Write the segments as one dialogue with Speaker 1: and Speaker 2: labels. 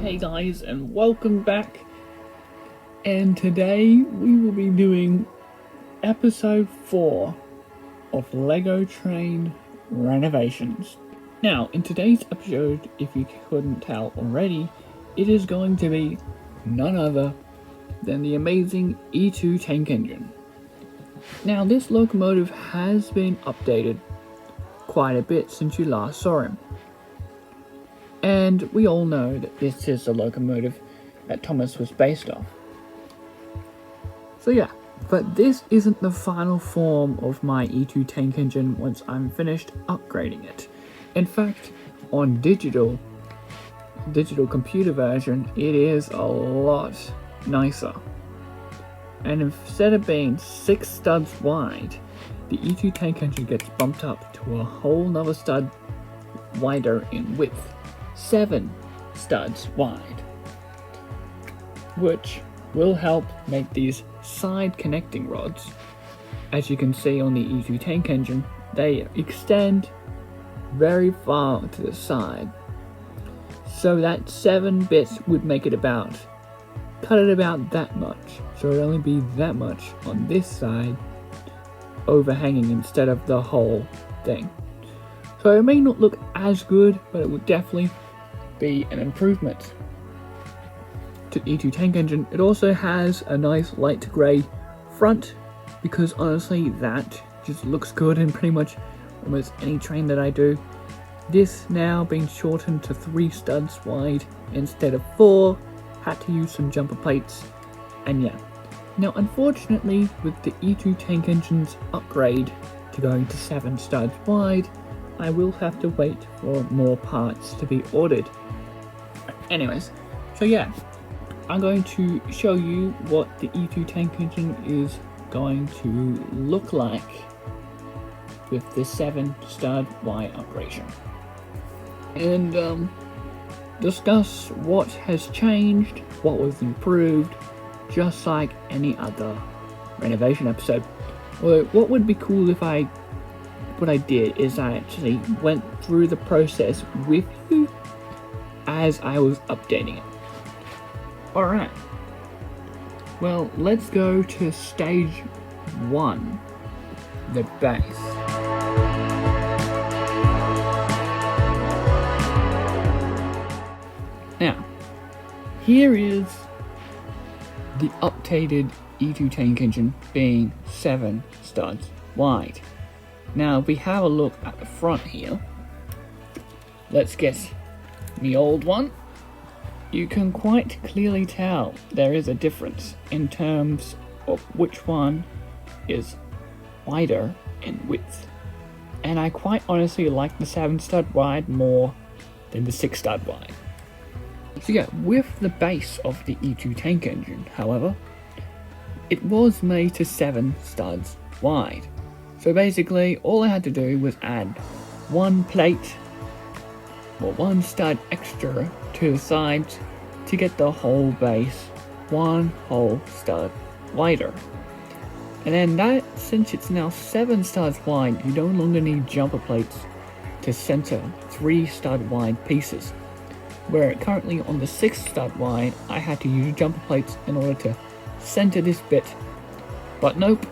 Speaker 1: Hey guys, and welcome back. And today we will be doing episode 4 of Lego Train Renovations. Now, in today's episode, if you couldn't tell already, it is going to be none other than the amazing E2 tank engine. Now, this locomotive has been updated quite a bit since you last saw him. And we all know that this is the locomotive that Thomas was based off. So yeah, but this isn't the final form of my E2 tank engine once I'm finished upgrading it. In fact, on digital computer version, it is a lot nicer. And instead of being 6 studs wide, the E2 tank engine gets bumped up to a whole nother stud wider in width. 7 studs wide, which will help make these side connecting rods. As you can see on the E2 tank engine, they extend very far to the side, so that 7 bits would make it cut it about that much, so it'd only be that much on this side overhanging instead of the whole thing. So it may not look as good, but it would definitely be an improvement to the E2 tank engine. It also has a nice light grey front, because honestly that just looks good in pretty much almost any train that I do. This now being shortened to 3 studs wide instead of 4, had to use some jumper plates, and yeah. Now unfortunately, with the E2 tank engine's upgrade to going to 7 studs wide, I will have to wait for more parts to be ordered. Anyways, so yeah, I'm going to show you what the E2 tank engine is going to look like with the 7 stud wide upgradation, and discuss what has changed, what was improved, just like any other renovation episode. Well, what would be cool if what I did is I actually went through the process with you as I was updating it. Alright, well, let's go to stage 1, the base. Now, here is the updated E2 tank engine being 7 studs wide. Now, if we have a look at the front here, let's get the old one. You can quite clearly tell there is a difference in terms of which one is wider in width. And I quite honestly like the 7 stud wide more than the 6 stud wide. So yeah, with the base of the E2 tank engine, however, it was made to 7 studs wide. So basically, all I had to do was add 1 plate, or 1 stud extra to the sides to get the whole base 1 whole stud wider. And then that, since it's now 7 studs wide, you no longer need jumper plates to center 3 stud wide pieces. Where currently on the 6 stud wide, I had to use jumper plates in order to center this bit. But nope,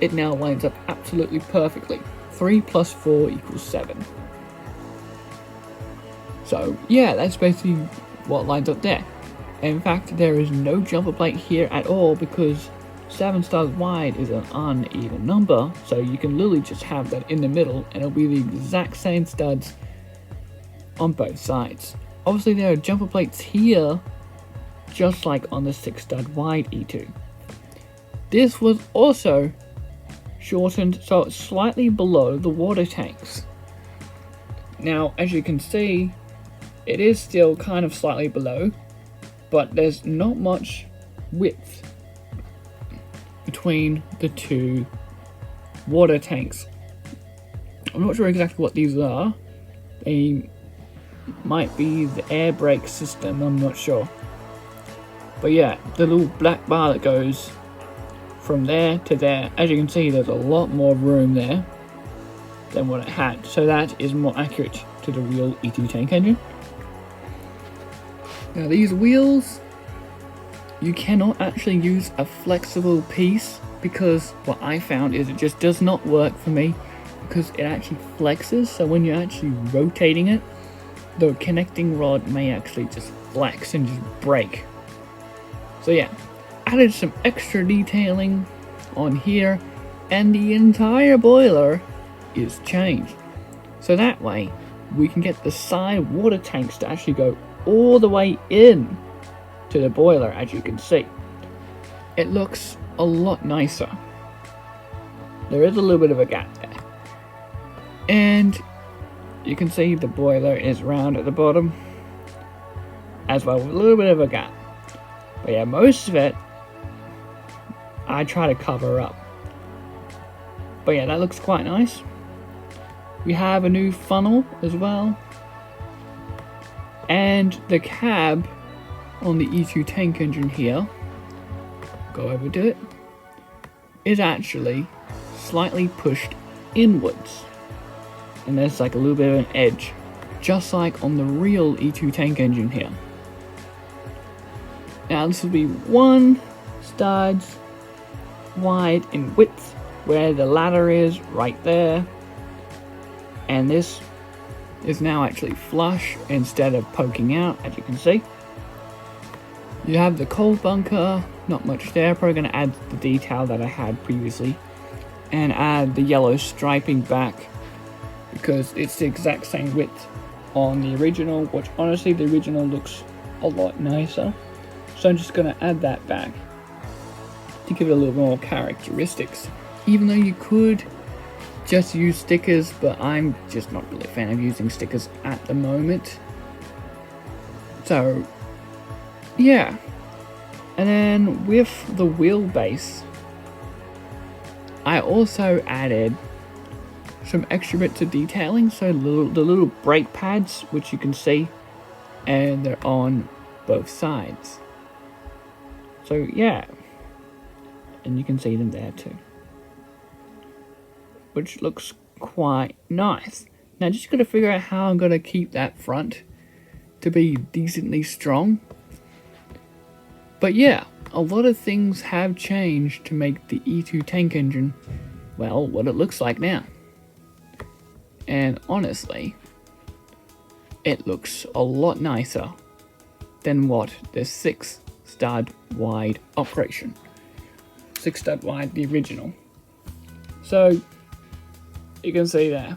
Speaker 1: it now lines up absolutely perfectly. 3 plus 4 equals 7. So yeah, that's basically what lines up there. In fact, there is no jumper plate here at all, because 7 studs wide is an uneven number, so you can literally just have that in the middle and it'll be the exact same studs on both sides. Obviously there are jumper plates here, just like on the 6 stud wide E2. This was also shortened so it's slightly below the water tanks. Now, as you can see, it is still kind of slightly below, but there's not much width between the 2 water tanks. I'm not sure exactly what these are. They might be the air brake system, I'm not sure. But yeah, the little black bar that goes from there to there, as you can see, there's a lot more room there than what it had, so that is more accurate to the real E2 tank engine. Now these wheels, you cannot actually use a flexible piece because what I found is it just does not work for me because it actually flexes, so when you're actually rotating it, the connecting rod may actually just flex and just break. So yeah, added some extra detailing on here and the entire boiler is changed. So that way we can get the side water tanks to actually go all the way in to the boiler, as you can see. It looks a lot nicer. There is a little bit of a gap there. And you can see the boiler is round at the bottom as well with a little bit of a gap. But yeah, most of it I try to cover up. But yeah, that looks quite nice. We have a new funnel as well. And the cab on the E2 tank engine here, go over to it, is actually slightly pushed inwards. And there's like a little bit of an edge, just like on the real E2 tank engine here. Now this will be 1 stud wide in width, where the ladder is right there. And this is now actually flush instead of poking out, as you can see. You have the coal bunker, not much there, probably going to add the detail that I had previously. And add the yellow striping back, because it's the exact same width on the original, which honestly the original looks a lot nicer. So I'm just going to add that back to give it a little more characteristics. Even though you could just use stickers, but I'm just not really a fan of using stickers at the moment. So yeah, and then with the wheelbase, I also added some extra bits of detailing. So the little brake pads, which you can see, and they're on both sides. So yeah, and you can see them there too, which looks quite nice. Now just got to figure out how I'm going to keep that front to be decently strong. But yeah, a lot of things have changed to make the E2 tank engine, well, what it looks like now. And honestly, it looks a lot nicer than what the 6 stud wide operation. 6 stud wide, the original. So you can see there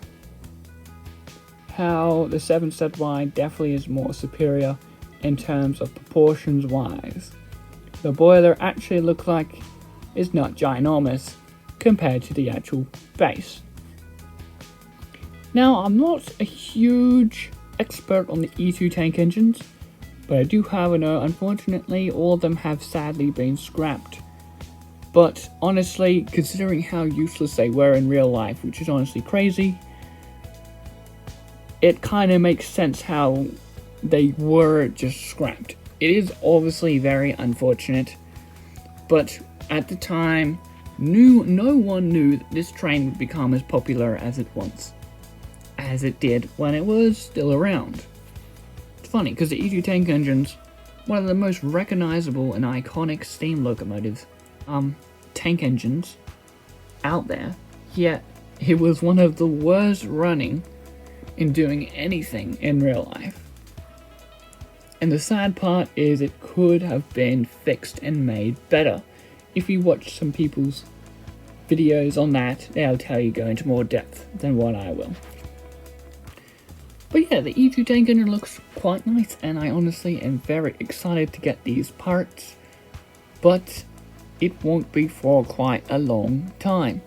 Speaker 1: how the 7 stud wide definitely is more superior in terms of proportions wise. The boiler actually looks like it's not ginormous compared to the actual base. Now, I'm not a huge expert on the E2 tank engines, but I do have to know, unfortunately, all of them have sadly been scrapped. But honestly, considering how useless they were in real life, which is honestly crazy, it kind of makes sense how they were just scrapped. It is obviously very unfortunate, but at the time, no one knew that this train would become as popular as it did when it was still around. It's funny, because the E2 tank engine's one of the most recognizable and iconic steam locomotives, tank engines out there, yet it was one of the worst running in doing anything in real life. And the sad part is it could have been fixed and made better. If you watch some people's videos on that, they'll tell you go into more depth than what I will. But yeah, the E2 tank engine looks quite nice, and I honestly am very excited to get these parts, but it won't be for quite a long time.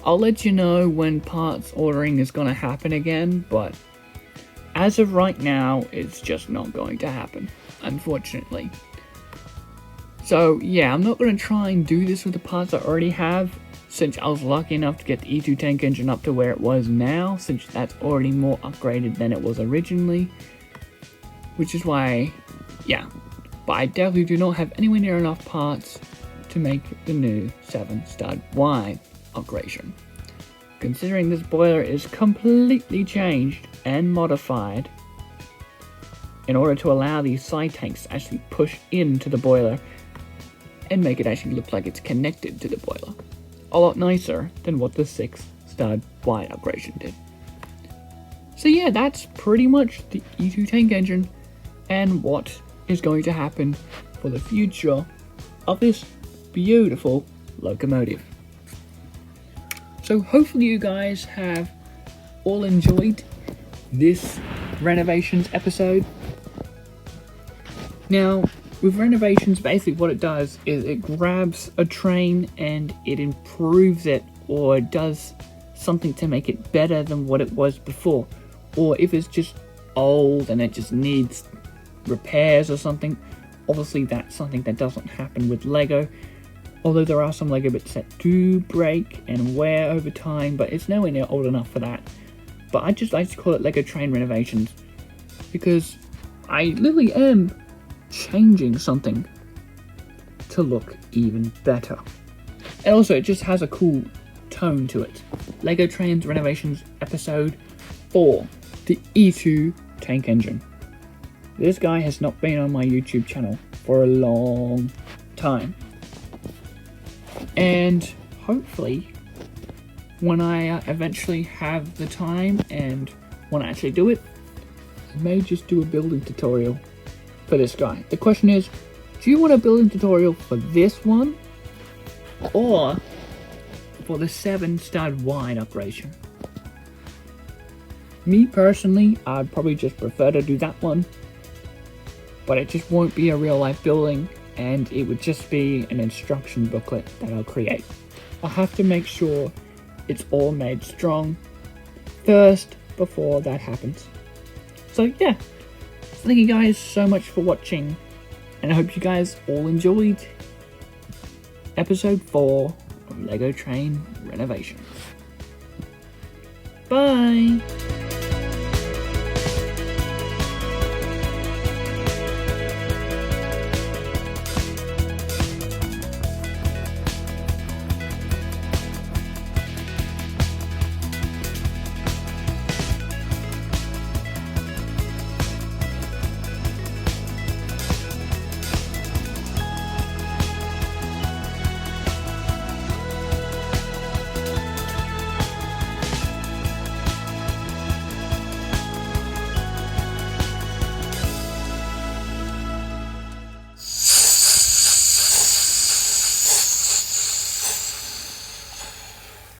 Speaker 1: I'll let you know when parts ordering is going to happen again, but as of right now, it's just not going to happen, unfortunately. So yeah, I'm not going to try and do this with the parts I already have, since I was lucky enough to get the E2 tank engine up to where it was now, since that's already more upgraded than it was originally. Which is why, yeah, but I definitely do not have anywhere near enough parts to make the new 7 stud wide operation. Considering this boiler is completely changed and modified, in order to allow these side tanks to actually push into the boiler and make it actually look like it's connected to the boiler. A lot nicer than what the 6-stud wide upgradation did. So yeah, that's pretty much the E2 tank engine and what is going to happen for the future of this beautiful locomotive. So hopefully you guys have all enjoyed this renovations episode. Now, with renovations, basically what it does is it grabs a train and it improves it, or does something to make it better than what it was before. Or if it's just old and it just needs repairs or something, obviously that's something that doesn't happen with Lego. Although there are some Lego bits that do break and wear over time, but it's nowhere near old enough for that. But I just like to call it Lego Train Renovations, because I literally am changing something to look even better. And also it just has a cool tone to it. Lego Trains Renovations episode 4, the E2 tank engine. This guy has not been on my YouTube channel for a long time. And hopefully when I eventually have the time and want to actually do it, I may just do a building tutorial for this guy. The question is, do you want a building tutorial for this one or for the 7-stud wide upgradation? Me personally, I'd probably just prefer to do that one, but it just won't be a real life building, and it would just be an instruction booklet that I'll create. I'll have to make sure it's all made strong first before that happens. So yeah, thank you guys so much for watching, and I hope you guys all enjoyed episode 4 of Lego Train Renovations. Bye!